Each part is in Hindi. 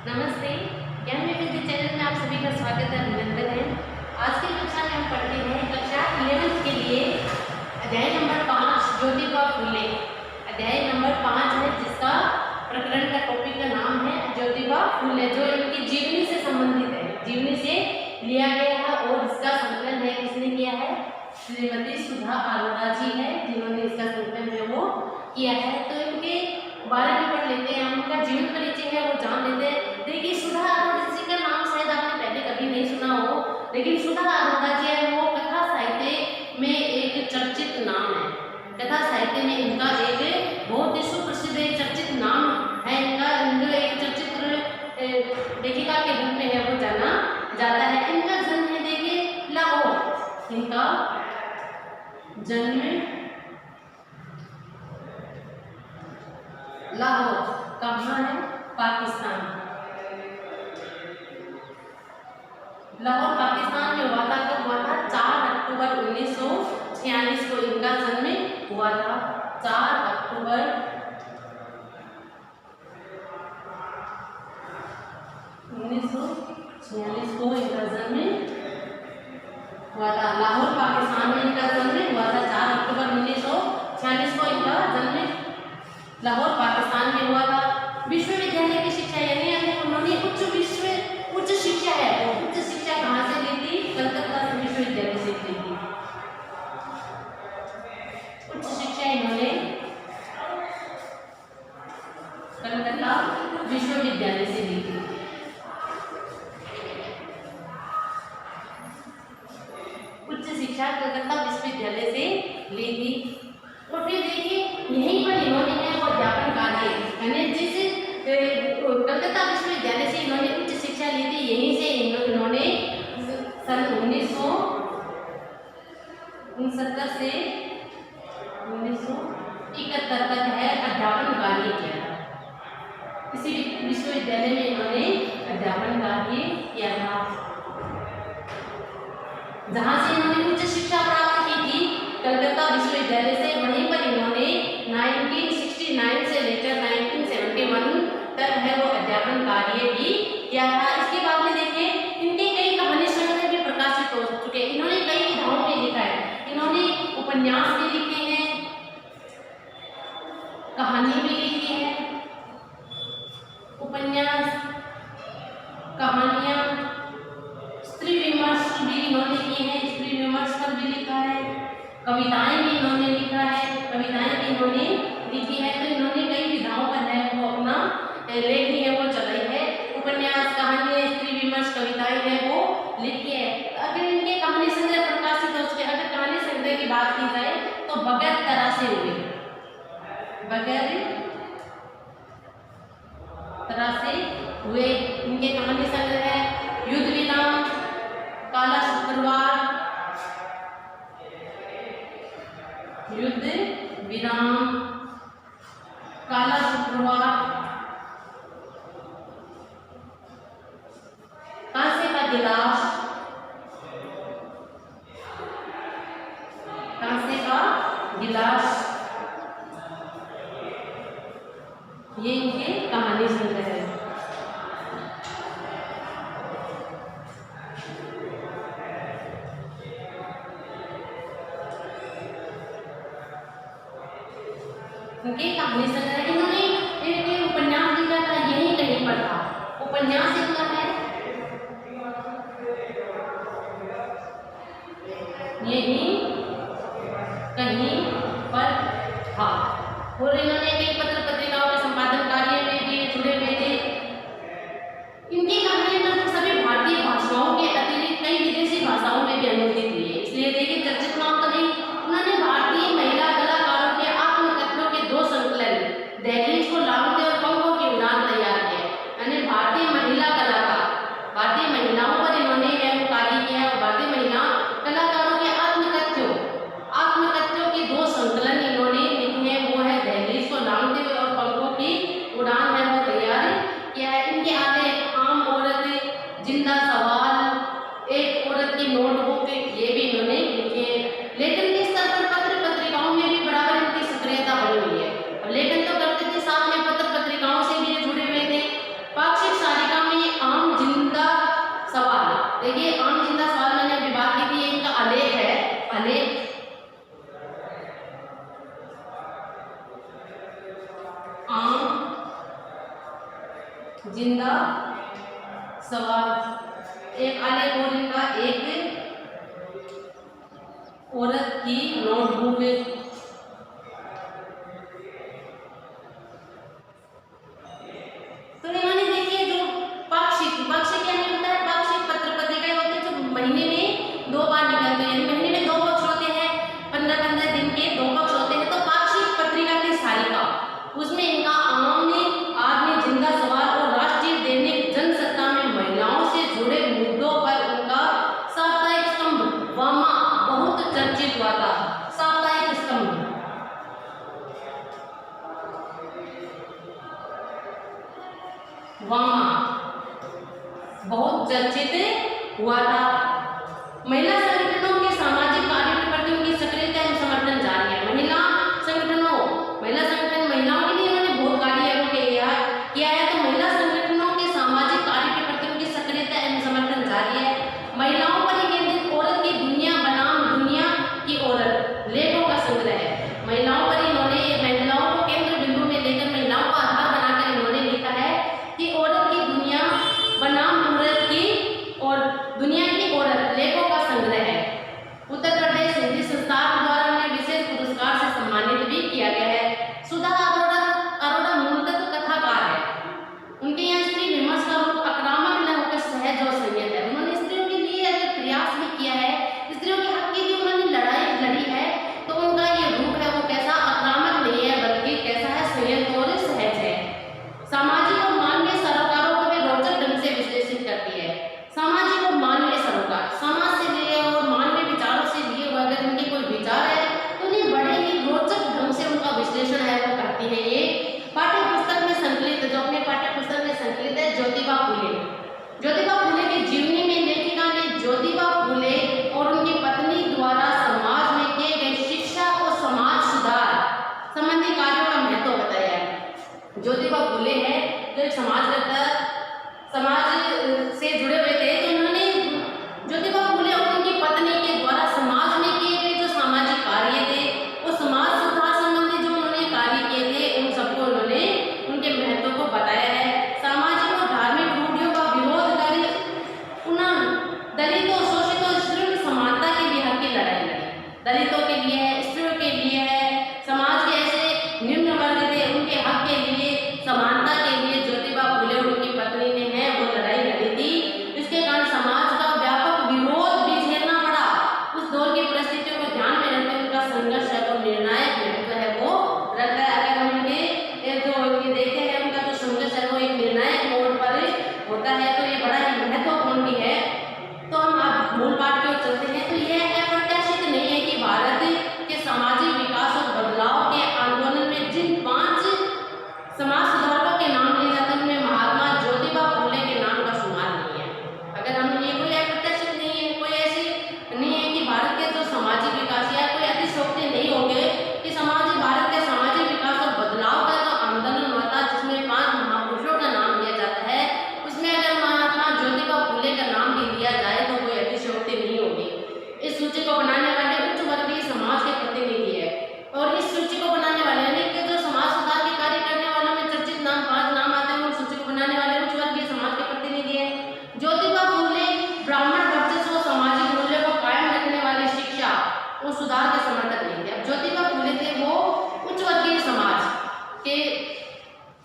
नमस्ते। ज्ञान में विद्या चैनल में आप सभी का स्वागत है, अभिनंदन है। आज की कक्षा में हम पढ़ते हैं कक्षा 11th के लिए अध्याय नंबर 5 ज्योतिबा फुले। अध्याय नंबर 5 है जिसका प्रकरण का टॉपिक का नाम है ज्योतिबा फुले, जो इनकी जीवनी से संबंधित है, जीवनी से लिया गया है और इसका संकलन है किसने किया है? श्रीमती सुधा अरोड़ा जी है जिन्होंने इसका संकलन है वो किया है। तो इनके बारे में पढ़ लेते हैं, उनका जीवन परिचय है वो जान लेते हैं। देखिए सुधा अरोड़ा जी का नाम शायद आपने पहले कभी नहीं सुना हो, लेकिन सुधा अरोड़ा जी है वो कथा साहित्य में एक चर्चित नाम है। कथा साहित्य में इनका एक बहुत ही सुप्रसिद्ध एक चर्चित नाम है। इनका एक चर्चित लेखिका के रूप में है वो जाना जाता है। इनका जन्म है देखिए लाहौर, इनका जन्म लाहौर कहाँ है? पाकिस्तान। लाहौर पाकिस्तान में हुआ था। कब हुआ था? 4 अक्टूबर 1946 को इनका जन्म हुआ था। 4 अक्टूबर 1946 को इनका जन्म हुआ था। लाहौर पाकिस्तान में इनका जन्म हुआ था। 4 अक्टूबर 1946 को इनका जन्म लाहौर पाकिस्तान में हुआ था। विश्वविद्यालय की शिक्षा यानी उन्होंने उच्च शिक्षा है वो उच्च शिक्षा कहाँ से ली थी? कलकत्ता विश्वविद्यालय से ली थी। उच्च शिक्षा इन्होंने कलकत्ता विश्वविद्यालय से ली थी। उच्च शिक्षा कलकत्ता विश्वविद्यालय से ली थी। और फिर देखिए यहीं पर इन्होंने अध्यापन कार्य यानी जिस कलकत्ता विश्वविद्यालय से इन्होंने उच्च शिक्षा ली थी, यहीं से इन्होंने सन 1969 से 1971 तक है अध्यापन कार्य किया। इसी विश्वविद्यालय में इन्होंने अध्यापन कार्य किया था, जहां से इन्होंने उच्च शिक्षा प्राप्त की थी कलकत्ता विश्वविद्यालय से। वहीं पर इन्होंने 1969 से लेकर 1971 तक है वो अध्यापन कार्य भी किया था। इसके बाद में देखिए इनके कई कहानी संग्रह भी प्रकाशित हो चुके हैं। इन्होंने कई विधाओं में लिखा है। इन्होंने उपन्यास भी लिखे हैं, कहानी भी लिखी है, उपन्यास, कहानियां, स्त्री विमर्श भी इन्होंने किए हैं, स्त्री विमर्श पर भी लिखा है, कविताएं भी इन्होंने लिखा है, कविताएं भी इन्होंने लिखी है। तो इन्होंने कई विधाओं पर है वो अपना लेखनी है वो चलाई है। उपन्यास, कहानी, स्त्री विमर्श, कविताएं है वो लिखी है। अगर इनके कहानी संग्रह प्रकाशित हो चुके, अगर कहानी संग्रह की बात की जाए तो बगैर तरासे हुए, बगैर तरासे हुए इनके कहानी संग्रह है। युद्ध विराम, काला शुक्रवार, युद्ध विराम, काला शुक्रवार, कांसे का गिलास, कांसे का गिलास, ये इनके कहानी संग्रह है। इनके कहानी संग्रह इन्होंने एक उपन्यास लिखा था, यही कहीं पर था। उपन्यास इनका है यही कहीं पर था। और इन्होंने कई पत्र पत्रिकाओं के संपादन कार्य में भी जुड़े हुए थे। इनकी कहानी लगभग सभी भारतीय भाषाओं के अतिरिक्त कई विदेशी भाषाओं में भी अनुवादित हुई है। इसलिए देखिए चर्चित नाम तो नहीं, उन्होंने भारतीय महिला कलाकारों के आत्मकथनों के 2 संकलन दहलीज को लांघते और पंखों की उड़ान तैयार किया। यानी भारतीय महिला कलाकार जिंदा सवाल। एक आलेख और इनका एक औरत की नोटबुक। तो इन्होंने देखिए जो पाक्षिक क्या नहीं होता है, पाक्षिक पत्र पत्रिकाएं होती है जो महीने में 2 बार निकलते हैं। महीने में 2 पक्ष होते हैं, 15-15 दिन के 2 पक्ष होते हैं। तो पाक्षिक पत्रिका की सारिका, उसमें इनका आम आदमी, जिंदा सवाल और राष्ट्रीय दैनिक जनसत्ता में महिलाओं से जुड़े मुद्दों पर उनका साप्ताहिक स्तंभ वामा बहुत चर्चित हुआ था। साप्ताहिक स्तंभ वामा बहुत चर्चित हुआ था। महिला संगठनों के सामाजिक कार्यों के प्रति उनकी सक्रियता एवं समर्थन जारी है। महिला संगठन महिलाओं के लिए उन्होंने बहुत कार्य किया है। तो महिला संगठनों के सामाजिक कार्यों के प्रति उनकी सक्रियता एवं समर्थन जारी है। महिलाओं पर केंद्रित औरत की दुनिया बनाम दुनिया की औरत लेखों का संग्रह है। महिलाओं पर इन्होंने महिलाओं को केंद्र बिंदु में लेकर महिलाओं का आधार बनाकर इन्होंने लिखा है कि औरत की दुनिया बनाम औरत की और दुनिया की औरत लेखों का संग्रह है। उत्तर प्रदेश हिंदी संस्थान द्वारा उन्हें विशेष पुरस्कार से सम्मानित भी किया गया है। सुधा अरोड़ा मूलतः कथाकार है। उनके यहाँ स्त्री विमर्श का रूप आक्रामक न होकर सहज और संयत है। उन्होंने स्त्रियों के लिए अगर प्रयास भी किया है, स्त्रियों के हक के लिए उन्होंने लड़ाई लड़ी है, तो उनका ये रूप है वो कैसा आक्रामक नहीं है बल्कि कैसा है, संयत और सहज है। सामाजिक और मानवीय सरोकारों को वे रोचक ढंग से विश्लेषित करती है। सामाजिक और मानवीय सरोकार, समाज से लिए और मानवीय विचारों से लिए हुए अगर उनके कोई विचार है तो उन्हें बड़े ही रोचक ढंग से उनका विश्लेषण है वो करती है। ये पाठ्य पुस्तक में संकलित, जो अपने पाठ्य पुस्तक में संकलित है, ज्योतिबा फुले। ज्योतिबा फुले की जीवनी में लेखिका ने ज्योतिबा फुले और उनकी पत्नी द्वारा समाज में किए गए शिक्षा और समाज सुधार संबंधी कार्यों का महत्व बताया है। ज्योतिबा फुले है जो एक समाज से जुड़े हुए थे। तो इन्होंने ज्योतिबा फुले और उनकी पत्नी के द्वारा समाज में किए गए जो सामाजिक कार्य थे, वो समाज सुधार संबंधी जो उन्होंने कार्य किए थे, उन सबको उन्होंने उनके महत्व को बताया है। सामाजिक और धार्मिक रूढ़ियों का विरोध कर दलितों, शोषितों, स्त्रियों की समानता के लिए हक की लड़ाई लड़ी। दलितों के लिए है, स्त्रियों के लिए है, समाज के ऐसे निम्न वर्ग थे उनके हक के लिए, समानता के लिए ज्योतिबा फुले और उनकी पत्नी ने है वो लड़ाई लड़ी थी। इसके कारण समाज का व्यापक विरोध भी झेलना पड़ा। उस दौर की परिस्थितियों को ध्यान में रखते उनका संघर्ष है वो निर्णायक महत्व है वो रखता है। अगर हम उनके जो ये देखते हैं उनका जो संघर्ष है वो एक निर्णायक मोड़ पर होता है, तो ये बड़ा ही महत्वपूर्ण भी है। तो हम अब मूल पाठ की ओर चलते हैं। तो यह अप्रत्याशित नहीं है कि भारत के सामाजिक विकास और बदलाव के आंदोलन में जिन 5 समाज सुधारकों के नाम लिए जाते हैं उनमें महात्मा ज्योतिबा फुले के नाम का शुमार नहीं है। अगर हम ये कोई अप्रत्याशित नहीं है, कोई ऐसी नहीं है कि भारत के जो सामाजिक विकास या कोई अतिशयोक्ति नहीं होंगे कि भारत के सामाजिक विकास और बदलाव का जो आंदोलन हुआ था जिसमें 5 महापुरुषों का नाम लिया जाता है, उसमें अगर महात्मा ज्योतिबा फुले का नाम भी लिया जाए तो कोई अतिशयोक्ति नहीं होगी। इस सूची को बनाने वाले उच्च वर्गीय समाज के प्रतिनिधि है और इस सूची को बनाने वाले यानी कि जो समाज सुधार के कार्य करने वालों में चर्चित 5 नाम आते हैं, उन सूची को बनाने वाले उच्च वर्गीय समाज के प्रतिनिधि है। ज्योतिबा फुले ब्राह्मण वर्चस्व और सामाजिक मूल्यों को कायम रखने वाली शिक्षा और सुधार के समर्थक नहीं थे। अब ज्योतिबा फुले थे वो उच्च वर्गीय समाज के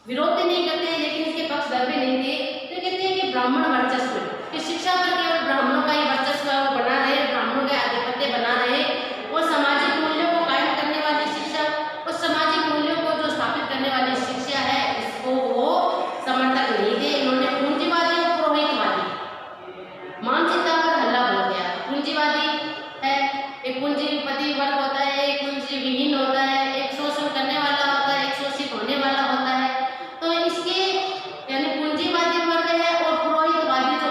विरोध भी नहीं करते लेकिन इसके पक्षधर भी नहीं थे। तो कहते हैं कि ब्राह्मण वर्चस्व की शिक्षा पर केवल ब्राह्मणों का ही वर्चस्व बना रहे, ब्राह्मणों का आधिपत्य बना रहे और सामाजिक मूल्यों को कायम करने वाली शिक्षा और सामाजिक मूल्यों को जो स्थापित करने वाली शिक्षा है इसको वो समर्थक नहीं थे। इन्होंने पूंजीवादी और पुरोहितवादी मानसिकता पर हल्ला बोल दिया। पूंजीवादी है, एक पूंजीपति वर्ग होता है, एक पूंजी विहीन होता है, एक शोषण करने वाला होता है, एक शोषित होने वाला होता है। तो इसके यानी पूंजीवादी वर्ग है और पुरोहितवादी जो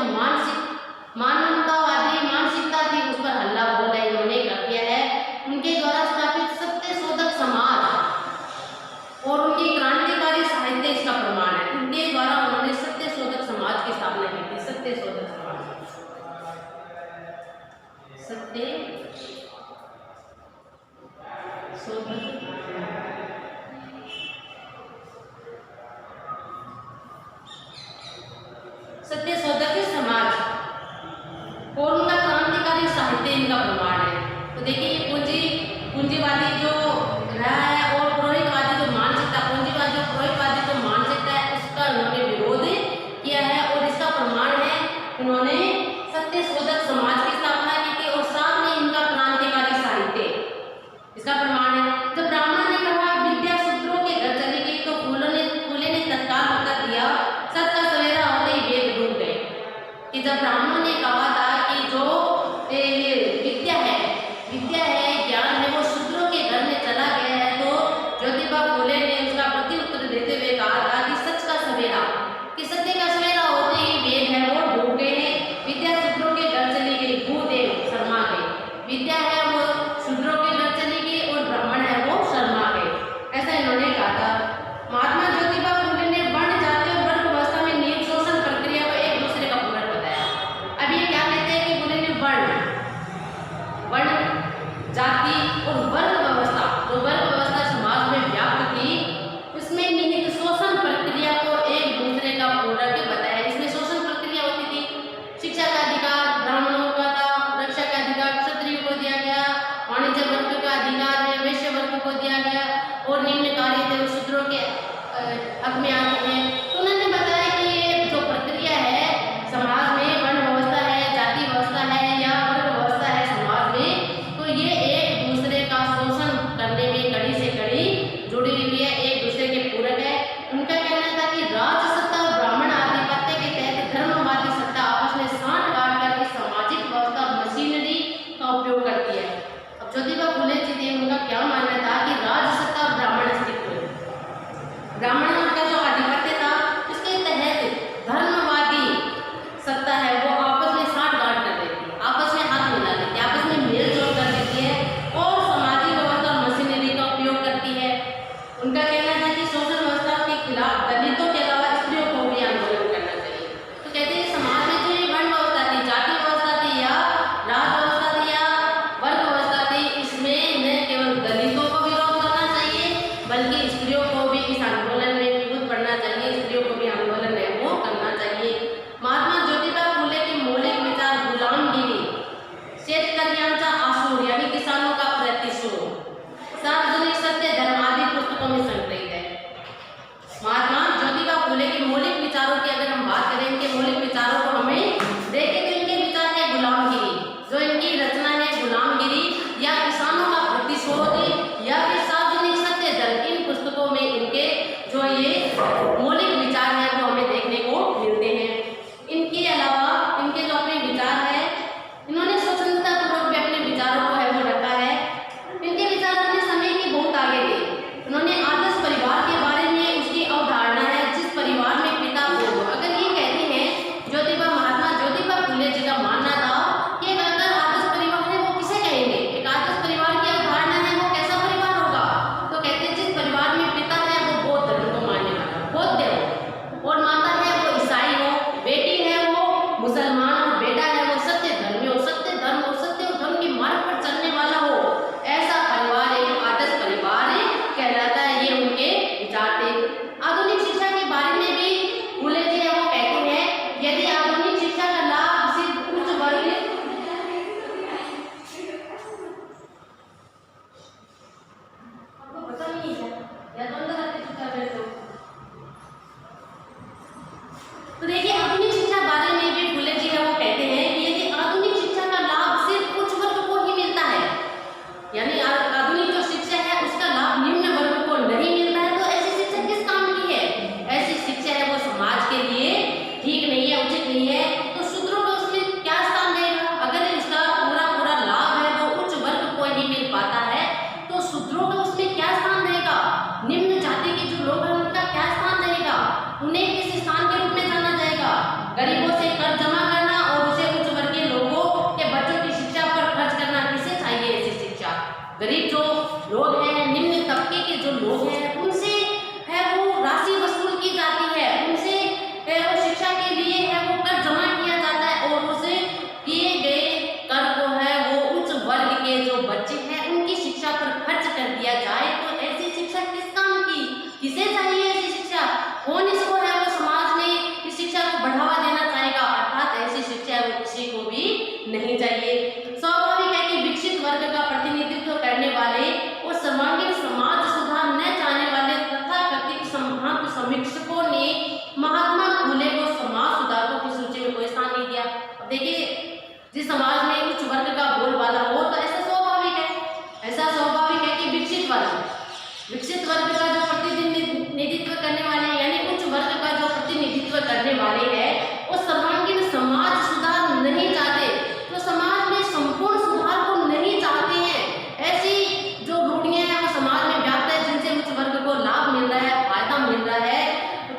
अब में आते हैं। तो उन्होंने बताया कि ये जो प्रक्रिया है समाज में, वर्ण व्यवस्था है, जाति व्यवस्था है या वर्ग व्यवस्था है समाज में, तो ये एक दूसरे का शोषण करने में कड़ी से कड़ी जुड़ी हुई है, एक दूसरे के पूरक है। उनका कहना था कि राज सत्ता और ब्राह्मण आधिपत्य के तहत धर्मवादी सत्ता आपस में साठ-गांठ कर इस सामाजिक व्यवस्था मशीनरी का उपयोग करती है। अब ज्योतिबा फुले जी थे, उनका क्या मानना था कि राज सत्ता और ब्राह्मण अस्तित्व, ब्राह्मणों का जो आधिपत्य था उसके तहत धर्मवादी सत्ता है वो आपस में साठ-गांठ कर देती है, आपस में हाथ मिला देती है, आपस में मेल जोल कर देती है और सामाजिक व्यवस्था और मशीनरी का उपयोग करती है। उनका कहना था कि शोषण व्यवस्था के खिलाफ दलितों के अलावा स्त्रियों को भी आंदोलन करना चाहिए। तो कहते हैं समाज में जो ये वर्ण व्यवस्था थी, जाति व्यवस्था थी या राज व्यवस्था थी या वर्ग व्यवस्था थी, इसमें न केवल दलितों को विरोध करना चाहिए बल्कि स्त्रियों को भी इस आंदोलन में कूद पड़ना चाहिए, स्त्रियों को भी आंदोलन है वो करना चाहिए। महात्मा ज्योतिबा फुले के मौलिक विचार गुलामगिरी, शेतकऱ्यांचा आसूड यानी किसानों का प्रतिशोध, सार्वजनिक सत्य, धर्म आदि पुस्तकों में संकलित है। महात्मा ज्योतिबा फुले के मौलिक विचारों की अगर हम बात करें, इनके मौलिक विचारों को हमें देखें तो इनके विचार है गुलामगिरी, जो इनकी रचना है गुलामगिरी या किसानों का प्रतिशोध या फिर सार्वजनिक सत्य, धर्म, इन पुस्तकों में इनके जो ये मौलिक विचार है वो हमें देखने को मिलते हैं। इनके अलावा इनके जो अपने विचार है, इन्होंने स्वतंत्रता पूर्वक भी अपने विचारों को है वो रखा है। इनके विचार अपने समय के बहुत आगे थे। उन्होंने आदर्श परिवार के बारे में उसकी अवधारणा है जिस परिवार में पिता हो, अगर ये कहते हैं महात्मा ज्योतिबा फुले जी का मानना था कि अगर आदर्श परिवार है वो किसे कहेंगे, एक आदर्श परिवार की अवधारणा है वो कैसा परिवार होगा, तो कहते हैं जिस परिवार में पिता है वो बौद्ध धर्म को मानने वाला, बौद्ध हो, और माता है वो ईसाई हो, बेटी है वो मुसलमान हो, बेटा है वो सत्य धर्मी हो, सत्य धर्म और सत्य और धर्म के मार्ग पर चलने वाला हो, ऐसा परिवार एक आदर्श परिवार कहलाता है। ये उनके विचार थे। आधुनिक शिक्षा के बारे में भी फुले जी है वो कहते हैं यदि आधुनिक शिक्षा का लाभ सिर्फ उच्च वर्ग, आपको पता नहीं है या तो अंदर आके चुपचाप बैठो। तो देखिए आधुनिक शिक्षा बारे में भी फुले जी है वो कहते हैं कि यदि आधुनिक शिक्षा का लाभ सिर्फ उच्च वर्ग को ही मिलता है, यानी आधुनिक जो शिक्षा है उसका लाभ निम्न वर्ग को नहीं मिलता है, तो ऐसी शिक्षा किस काम की है, ऐसी शिक्षा है वो समाज के लिए ठीक नहीं है, उचित नहीं है। तो शूद्रों को उसमें क्या स्थान देगा, अगर इसका पूरा लाभ है वो उच्च वर्ग को ही मिल पाता है तो शूद्रों का उसमें क्या स्थान रहेगा, निम्न जाति के जो लोग हैं उनका क्या स्थान रहेगा, उन्हें किस स्थान के रूप में जाना जाएगा। गरीबों से कर जमा करना और उसे उच्च वर्गीय लोगों के बच्चों की शिक्षा पर खर्च करना, किसे चाहिए ऐसी शिक्षा। गरीब जो लोग हैं, निम्न तबके के जो लोग हैं उनसे है वो राशि वसूल की जाती है, उनसे है वो शिक्षा के लिए है वो कर जमा किया जाता है और उसे किए गए कर को है वो उच्च वर्ग के जो बच्चे हैं उनकी शिक्षा पर खर्च कर दिया जाए, तो ऐसी शिक्षा किस काम की, किसे चाहिए ऐसी शिक्षा, कौन इसको है वो समाज में इस शिक्षा को बढ़ावा देना चाहेगा, अर्थात ऐसी शिक्षा वो किसी को भी नहीं चाहिए। स्वाभाविक है कि विकसित वर्ग का प्रतिनिधित्व करने वाले और सर्वांगीण समाज सुधार न चाहने वाले तथाकथित संभ्रांत समीक्षकों ने महात्मा फुले को समाज सुधारकों की सूची में कोई स्थान नहीं दिया। अब देखिए जिस समाज में उच्च वर्ग का बोलबाला हो तो ऐसा स्वाभाविक है कि विकसित वर्ग का जो प्रतिनिधित्व करने वाले यानी उच्च वर्ग का जो प्रतिनिधित्व करने वाले हैं वो सर्वांगीण समाज सुधार नहीं चाहते, तो समाज में संपूर्ण सुधार को नहीं चाहते हैं। ऐसी जो रूढ़ियां हैं वो समाज में व्याप्त है जिनसे उच्च वर्ग को लाभ मिल रहा है, फायदा मिल रहा है,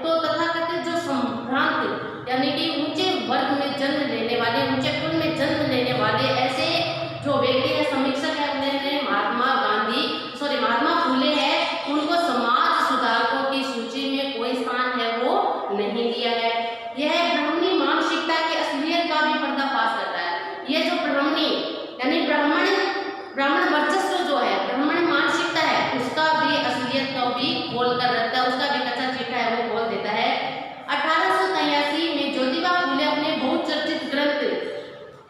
तो तथाकथित जो संभ्रांत यानी कि ऊंचे वर्ग में जन्म लेने वाले, ऊंचे कुल में जन्म लेने वाले ऐसे जो व्यक्ति है, समीक्षक है, उन्होंने महात्मा फुले है उनको समाज सुधारकों की सूची में कोई स्थान है वो नहीं दिया है। यह ब्राह्मणी मानसिकता की असलियत का भी पर्दाफाश करता है। ये जो ब्राह्मणी यानी ब्राह्मण वर्चस्व जो है, ब्राह्मण मानसिकता है, उसका भी असलियत को भी खोल कर रखता है, उसका भी कच्चा चिट्ठा है वो खोल देता है। 1883 में ज्योतिबा फुले अपने बहुचर्चित ग्रंथ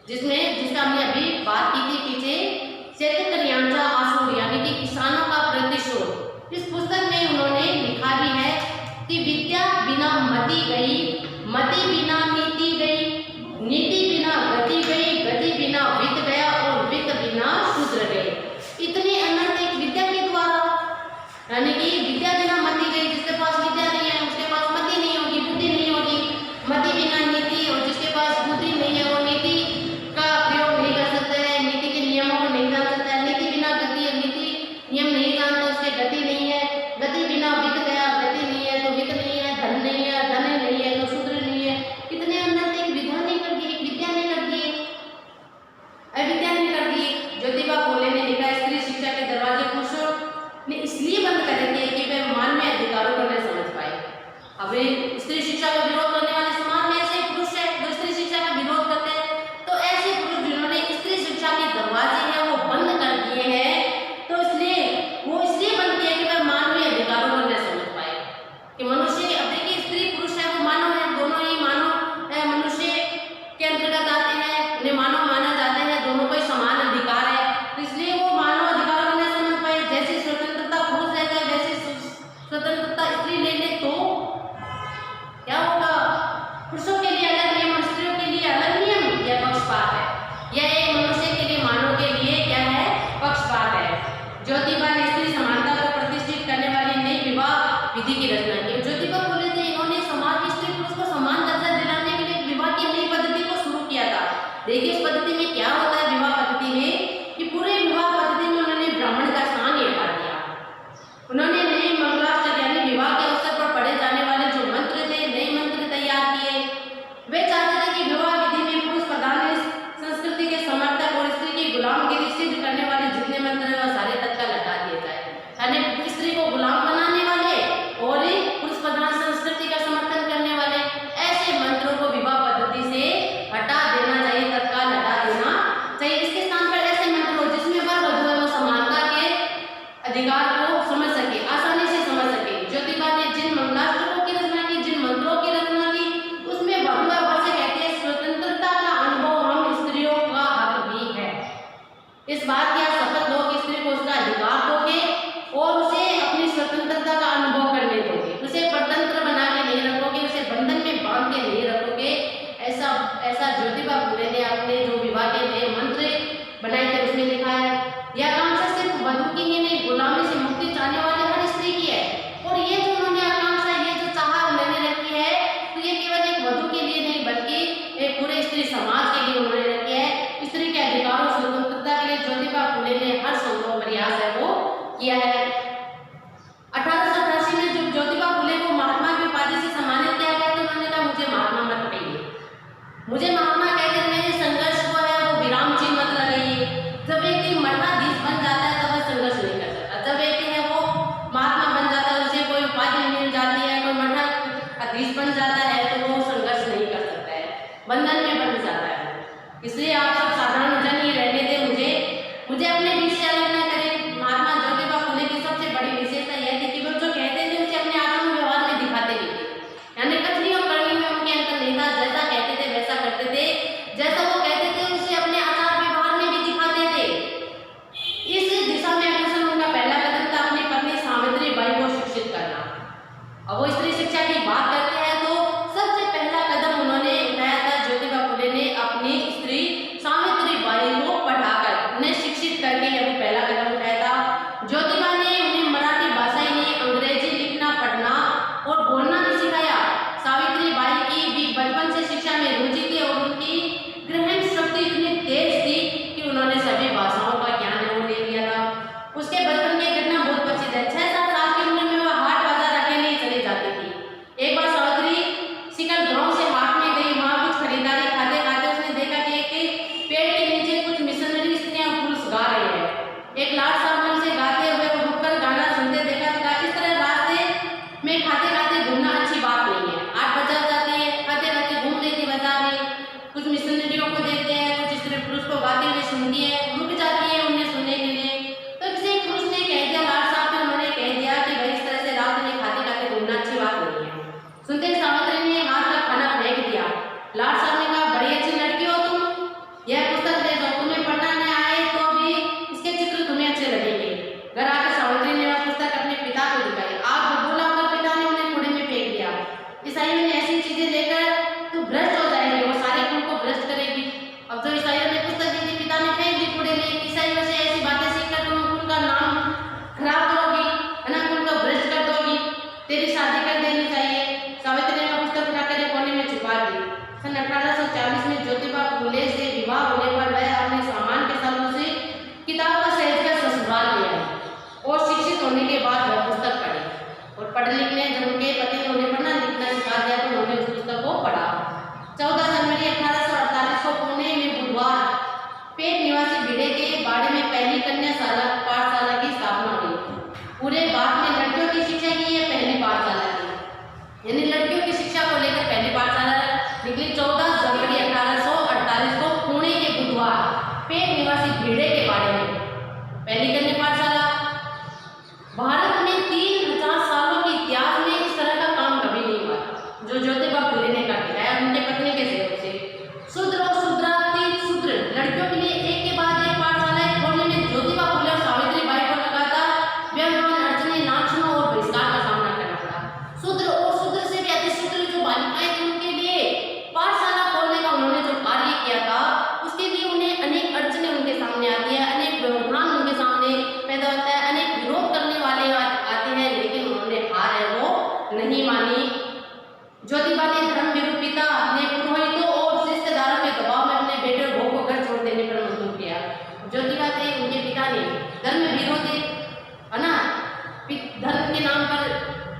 जिसका हमने अभी बात की थी पीछे, शेतकऱ्यांचा आसूड यानी कि किसानों का प्रतिशोध, इस पुस्तक में उन्होंने लिखा भी है स्त्री शिक्षा का विरोध करने वाले समाज में ऐसे पुरुष है जो स्त्री शिक्षा का विरोध करते हैं। तो ऐसे पुरुष जिन्होंने स्त्री शिक्षा के दरवाजे हैं वो बंद कर दिए हैं, तो इसलिए वो इसलिए बंद किया कि वह मानवीय अधिकारों को न समझ पाए कि मनुष्य, अब देखिए स्त्री पुरुष है वो मानव है, दोनों ही मानव मनुष्य के अंतर्गत आते हैं, उन्हें मानव माना जाते हैं, दोनों को ही समान अधिकार है। तो इसलिए वो मानव अधिकारों को न समझ पाए। जैसी स्वतंत्रता पुरुष रहता है वैसे स्वतंत्रता स्त्री ले ले तो क्या होगा? पुरुषों के लिए अलग नियम और स्त्रियों के लिए अलग नियम, यह पक्षपात है। यह एक मनुष्य के लिए, मानव के लिए क्या है? पक्षपात है। ज्योतिबा ने स्त्री समानता को प्रतिष्ठित करने वाली नई विवाह विधि की रचना की। ज्योतिबा फुले थे, इन्होंने समाज में स्त्री पुरुष को समान दर्जा दिलाने के लिए विवाह की नई पद्धति को शुरू किया था। देखिए इस पद्धति में क्या होता है, विवाह पद्धति में कि पूरे विवाह पद्धति में उन्होंने ब्राह्मण का स्थान ही हटा दिया। उन्होंने नए मंगलाष्टक यानी विवाह के अवसर पर पढ़े जाने वाले जो मंत्र थे, नए मंत्र तैयार किए। वे चाहते थे कि विवाह विधि में पुरुष प्रधान संस्कृति के समर्थक और स्त्री की गुलामगिरी सिद्ध करने वाले जितने मंत्र हैं वह सारे तत्काल हटा दिए जाए। यानी स्त्री को गुलाम बनाने वाले और पुरुष प्रधान संस्कृति का समर्थन करने वाले ऐसे मंत्रों को विवाह पद्धति से हटा देना चाहिए, तत्काल हटा देना चाहिए। इसके स्थान पर ऐसे मंत्र हो जिसमें वर वधू है वो समानता के अधिकार को समझ सके, आसानी से समझ सके। ज्योतिबा ने जिन मंगलाष्टकों की रचना की, जिन मंत्रों की रचना की, उसमें वधू है वर से कहते हैं स्वतंत्रता का अनुभव हम स्त्रियों का हक भी है। इस बात की आप शपथ लो कि स्त्री को उसका अधिकार दोगे और उसे अपनी स्वतंत्रता का अनुभव करने दोगे, उसे परतंत्र बना के नहीं रखोगे, उसे बंधन में बांध के नहीं रखोगे। ऐसा ज्योतिबा फुले ने अपने जो विवाह के नए मंत्र बनाए थे उसमें लिखा है। यह आकांक्षा सिर्फ वधू की ही नहीं, गुलामी से मुक्ति चाहने वाले हर स्त्री की है। और ये जो उन्होंने आकांक्षा, ये जो चाह उन्होंने रखी है, तो ये केवल एक वधू के लिए नहीं बल्कि एक पूरे स्त्री समाज के लिए उन्होंने रखी है। स्त्री के अधिकारों और स्वतंत्रता के लिए ज्योतिबा फुले ने हर संभव प्रयास है वो किया है। 1888 में जब ज्योतिबा फुले को महात्मा की उपाधि से सम्मानित किया गया तो उन्होंने कहा मुझे महात्मा मत कहिए, मुझे महात्मा कहकर मेरे संघर्ष को है वो विराम चिन्ह मत लगाइए। जब व्यक्ति मठाधीश बन जाता है तब वह संघर्ष नहीं कर सकता। जब व्यक्ति है वो महात्मा बन जाता है, उसे कोई उपाधि मिल जाती है, कोई मठाधीश बन जाता है तो वो संघर्ष नहीं कर सकता है, बंधन में बन जाता है। इसलिए आप सब साधारण जन ही रहने दें, मुझे अपने बीच से अलग न करें। महात्मा ज्योतिबा फुले की सबसे बड़ी विशेषता यह थी कि वो जो कहते थे उसे अपने आचरण व्यवहार में दिखाते भी थे। यानी कथनी और करनी में उनके अंतर नहीं था, जैसा कहते थे वैसा करते थे, जैसा वो कहते थे उसे अपने आचार व्यवहार में भी दिखाते थे। इस दिशा में अग्रसर उनका पहला कदम था अपनी पत्नी सावित्री बाई को शिक्षित करना। अब वो स्त्री शिक्षा की बात करते हैं तो सबसे पहला कदम उन्होंने उठाया था, ज्योतिबा फुले ने अपनी स्त्री सावित्री बाई को पढ़ाकर उन्हें शिक्षित करके यह पहला कदम उठाया था। ज्योतिबा ने उन्हें मराठी भाषा ही नहीं, अंग्रेजी लिखना पढ़ना और बोलना भी सिखाया। सावित्री बाई की भी बचपन से शिक्षा में रुचि थी और उनकी ग्रहण शक्ति इतनी तेज थी कि उन्होंने सभी भाषाओं का ज्ञान वो ले लिया था। उसके बचपन की घटना बहुत प्रसिद्ध है। 6-7 साल की उम्र में वह हाट बाजार अकेले ही चली जाती थी। एक बार सावित्री शिकर गांव से हाट में गई, वहां कुछ खरीदारी खाते खाते उसने देखा कि एक पेड़ के नीचे कुछ मिशनरी स्त्रियां पुरुष गा रहे हैं। एक लाट सामने से गाते हुए वो रुककर गाना सुनते देखा था। इस तरह रास्ते में खाते खाते घूमना अच्छी बात नहीं है। 8 बजा जाते हैं, खाते खाते घूम रही थी बाजार में, कुछ मिशनरियों को देखते हैं, कुछ स्त्री पुरुष को गाते हुए सुनती है, रुक जाती है उन्हें सुनने के लिए। तो किसी पुरुष ने कह दिया, लाट साहब ने उन्होंने कह दिया कि भाई इस तरह से रात में खाते खाते घूमना अच्छी बात नहीं है। सुनते सावित्री ने हाथ का खाना फेंक दिया। लाट साहब ने कहा बड़ी अच्छी लड़की हो तुम, यह पुस्तक ले जाओ, तुम्हें पढ़ना नहीं आए तो भी इसके चित्र तुम्हें अच्छे लगेंगे। घर आकर सावित्री ने वह पुस्तक अपने पिता को दिखाई। आग बबूला होकर पिता ने उन्हें कूड़े में फेंक दिया। ईसाइयों ने ऐसी चीजें लेकर तो भ्रष्ट हो जाएंगे, वो सारे कुल को भ्रष्ट करेगी। अब जो ईसाइयों ने पुस्तक दी थी पिता ने फेंक दी कूड़े में। ईसाइयों से ऐसी बातें सीखकर तुम कुल का नाम खराब करोगी, है ना, कुल को भ्रष्ट कर दोगी, तेरी शादी कर देनी चाहिए। सावित्री ने पुस्तक उठाकर एक कोने में छुपा दी। सन 1840 में ज्योतिबा फुले से विवाह होने पर वह अपने सामान के साथ उसे किताब का सहेज कर ससुराल ले आई और शिक्षित होने के बाद वह पुस्तक पढ़ी और पढ़ लिखने जब उनके पति ने उन्हें पढ़ना लिखना सिखा दिया तो उन्होंने उस पुस्तक को पढ़ा। 14 जनवरी 1848 को पुणे में बुधवार पेट निवासी भिड़े के बाड़े में पहली कन्या पाठशाला की स्थापना हुई। पूरे भारत में लड़कियों की शिक्षा की यह पहली पाठशाला थी, यानी लड़कियों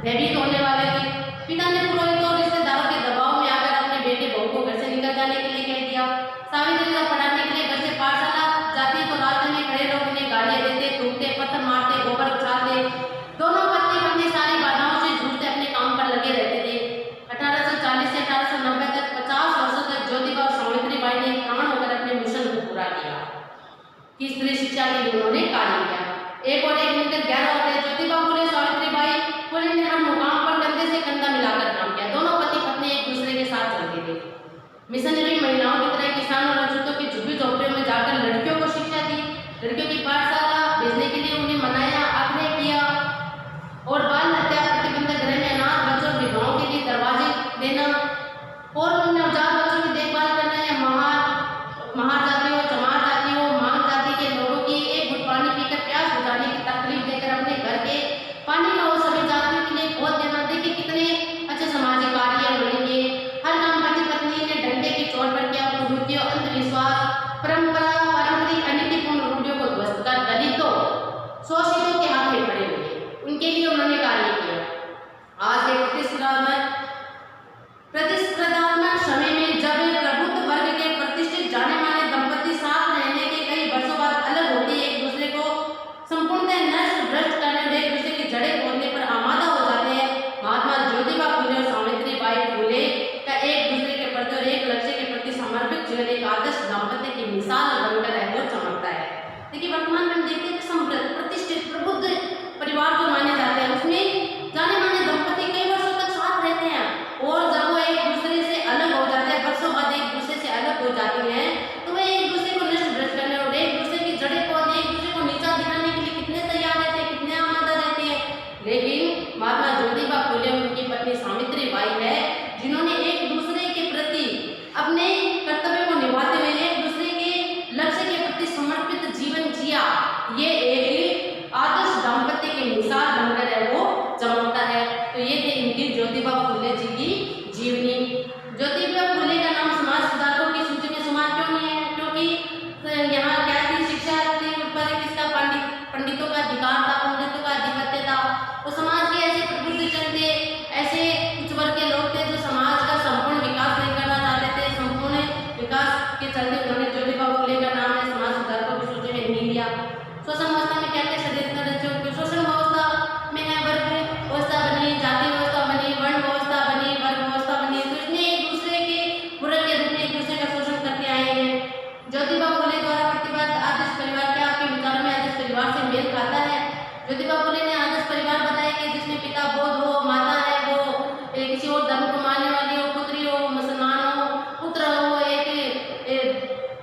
भयभीत होने वाले थे। पिता ने पुरोहित और रिश्तेदारों के दबाव में आकर अपने बेटे बहू को घर से निकल जाने के लिए कह दिया। सावित्री जब पढ़ाने के लिए घर से पाठशाला जाती तो रास्ते में खड़े लोग उन्हें गालियां देते, थूकते, पत्थर मारते, गोबर उछालते। दोनों पति पत्नी सारी बाधाओं से जूझते अपने काम पर लगे रहते थे। 1840 से 1890 तक 50 वर्षों तक ज्योतिबा और सावित्री बाई ने प्राण होकर अपने मिशन को पूरा किया कि स्त्री शिक्षा के लिए उन्होंने कार्य किया। एक और एक मिलकर 11 होते हैं। ज्योतिबा फुले, सावित्री बाई फुले ने हर मुकाम पर कंधे से कंधा मिलाकर काम किया। दोनों पति पत्नी एक दूसरे के साथ चलते थे। मिशनरी महिलाओं की तरह किसानों और रजपूतों की झुग्गी झोपड़ियों में जाकर लड़कियों को शिक्षा दी। लड़कियों की पाठशाला भेजने के लिए उन्हें मनाया, आग्रह किया और बाल हत्या प्रतिबंधक गृह में अनाथ बच्चों और विधवाओं के लिए दरवाजे देना और उन्हें नवजात बच्चों की देखभाल करना या महार जातियों, चमार जातियों, मांग जाति के लोगों की एक घुट पानी पीकर प्यास बुझाने की तकलीफ देकर अपने घर के पानी में और सभी जातियों के लिए खोद देना। देखिए कितने अच्छे सामाजिक कार्य बनेंगे। हर काम पति पत्नी ने डंडे की चोट पर किया। कुरीतियों, अंधविश्वास, परंपरा, पारंपरिक अनीतिपूर्ण रूढ़ियों को ध्वस्त कर दलितों, शोषितों के हाथ में खड़े हुए, उनके लिए उन्होंने कार्य किया। आज एक प्रतिस्पर्धात्मक समय में जब प्रबुद्ध वर्ग के प्रतिष्ठित जाने माने दंपति साथ रहने के कई वर्षों बाद अलग होते एक दूसरे को संपूर्णतः नष्ट भ्रष्ट करने और एक दूसरे की जड़ें खोदने पर आमादा हो जाते हैं, महात्मा ज्योतिबा फुले और सावित्री बाई फुले का एक दूसरे के प्रति और एक लक्ष्य के प्रति समर्पित जीवन एक आदर्श दाम्पत्य की मिसाल बनकर है वो चमकता है। देखिए वर्तमान में हम देखते हैं समृद्ध प्रतिष्ठित प्रबुद्ध परिवार जो माने जाते हैं उसमें जाने माने दंपति कई वर्षों तक साथ रहते हैं और जब वो एक दूसरे से अलग हो जाते हैं, वर्षों बाद एक दूसरे से अलग हो जाते हैं, तो वे एक दूसरे को नष्ट भ्रष्ट करने और एक दूसरे की जड़ें को एक दूसरे को नीचा दिखाने के लिए कितने तैयार रहते हैं, कितने आमादा रहते हैं। लेकिन महात्मा ज्योतिबा फुले उनकी पत्नी सावित्री बाई है जिन्होंने एक दूसरे के प्रति अपने कर्तव्य को निभाते हुए एक दूसरे के लक्ष्य के प्रति समर्पित जीवन जिया। ये एक आदर्श दाम्पत्य की मिसाल बनकर है वो चमकता है। तो ये थे इनकी ज्योतिबा फुले जी की जीवनी। ज्योतिबा फुले का नाम समाज सुधारकों की सूची में समाज क्यों नहीं है? क्योंकि यहाँ क्या थी, शिक्षा के ऊपर किसका पंडितों का अधिकार था, पंडितों का आधिपत्य था। वो समाज के ऐसे प्रबुद्ध जन थे, ऐसे कुछ वर्ग के लोग थे जो समाज का संपूर्ण विकास नहीं करना चाहते थे। संपूर्ण विकास के चलते उन्होंने ज्योतिबा फुले का नाम है समाज सुधारकों की सूची में नहीं लिया। शोषण व्यवस्था में क्या क्या षड्यंत्र रचे उनके? शोषण व्यवस्था में है वर्ग व्यवस्था बनी, जाति व्यवस्था बनी, वर्ण व्यवस्था बनी, वर्ग व्यवस्था बनी। तो इसने एक दूसरे के बुरे के रूप में एक दूसरे का शोषण करते आए हैं। ज्योतिबा फुले द्वारा प्रतिपादित आदर्श परिवार क्या आपके विचारों में आदर्श परिवार से मेल खाता है? ज्योतिबा फुले ने आदर्श परिवार बताया कि जिसमें पिता बौद्ध हो, माता है वो किसी और धर्म को मानने वाली हो, पुत्री हो मुसलमान हो, पुत्र हो एक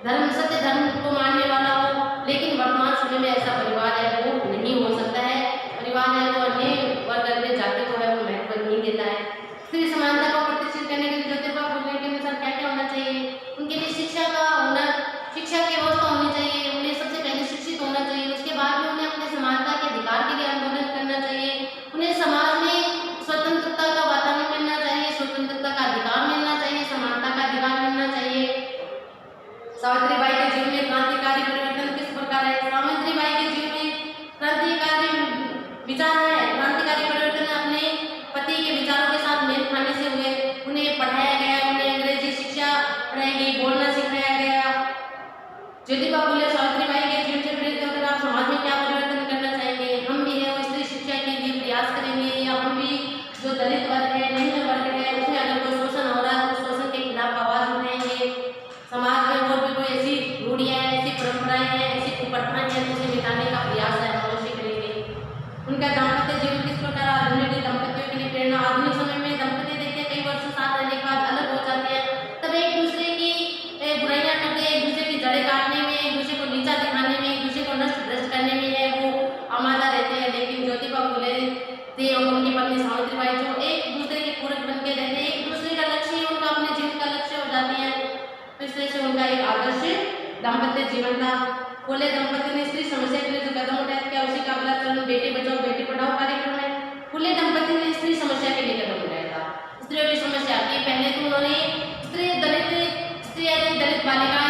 धर्म सत्य धर्म को मानने वाला हो। लेकिन वर्तमान समय में ऐसा परिवार है वो नहीं हो सकता है। परिवार है वो अन्य वर्ग अन्य जाति को है वो महत्व नहीं देता है। स्त्री समानता को प्रतिष्ठित करने के लिए ज्योतिबा फुले के अनुसार क्या क्या होना चाहिए? उनके लिए शिक्षा का हुनर, शिक्षा की व्यवस्था होनी चाहिए। उन्हें सबसे पहले शिक्षित होना चाहिए। उसके बाद में उन्हें अपने समानता के अधिकार के लिए आंदोलन करना चाहिए। उन्हें समाज में स्वतंत्रता का वातावरण मिलना चाहिए, स्वतंत्रता का अधिकार मिलना चाहिए, समानता का अधिकार मिलना चाहिए। सावित्री बाई के जीवन में क्रांतिकारी परिवर्तन किस प्रकार है? सावित्री बाई के जीवन में क्रांतिकारी विचार है। क्रांतिकारी परिवर्तन अपने पति के विचारों के साथ मेल खाने से हुए। उन्हें पढ़ाया गया, उन्हें अंग्रेजी शिक्षा पढ़ाई गई, बोलना सिखाया गया। ज्योतिबा फुले सावित्री बाई के जीवन से प्रेरित होकर आप समाज में क्या परिवर्तन करना चाहेंगे? हम भी है वो स्त्री शिक्षा के लिए प्रयास करेंगे या हम भी जो दलित वर्ग है, निम्न वर्ग है, उसमें अगर कोई शोषण हो रहा है तो शोषण के खिलाफ आवाज उठाएंगे। समाज में और भी कोई ऐसी रूढ़ियाँ हैं, ऐसी परंपराएं हैं, ऐसी कुप्रथाएं हैं जिसे मिटाने का प्रयास है अवश्य करेंगे। उनका दाम्पत्य जीवन किस प्रकार आधुनिक दंपतियों के लिए प्रेरणा? आधुनिक समय में दंपति देखते कई वर्षों साथ रहने के बाद अलग हो जाते हैं, तब एक दूसरे की बुराइयां करते हैं, एक दूसरे की जड़ें काटने में, एक दूसरे को नीचा दिखाने में, एक दूसरे को नष्ट भ्रष्ट करने में है वो आमादा रहते हैं। लेकिन ज्योतिबा फुले थे और उनकी पत्नी सावित्री बाई जो एक दूसरे के पूरक बन के रहते हैं, एक दूसरे का लक्ष्य ही उनका अपने जीवन का लक्ष्य हो जाते हैं। तो इस तरह से उनका एक आदर्श दाम्पत्य जीवन था। फुले दंपति ने स्त्री समस्या के लिए जो कदम उठाया क्या उसी का अगला चरण बेटी बचाओ बेटी पढ़ाओ कार्यक्रम है। फुले दंपति ने स्त्री समस्या के लिए कदम उठाया था। स्त्रियों की समस्या की पहले तो उन्होंने स्त्री दलित बालिका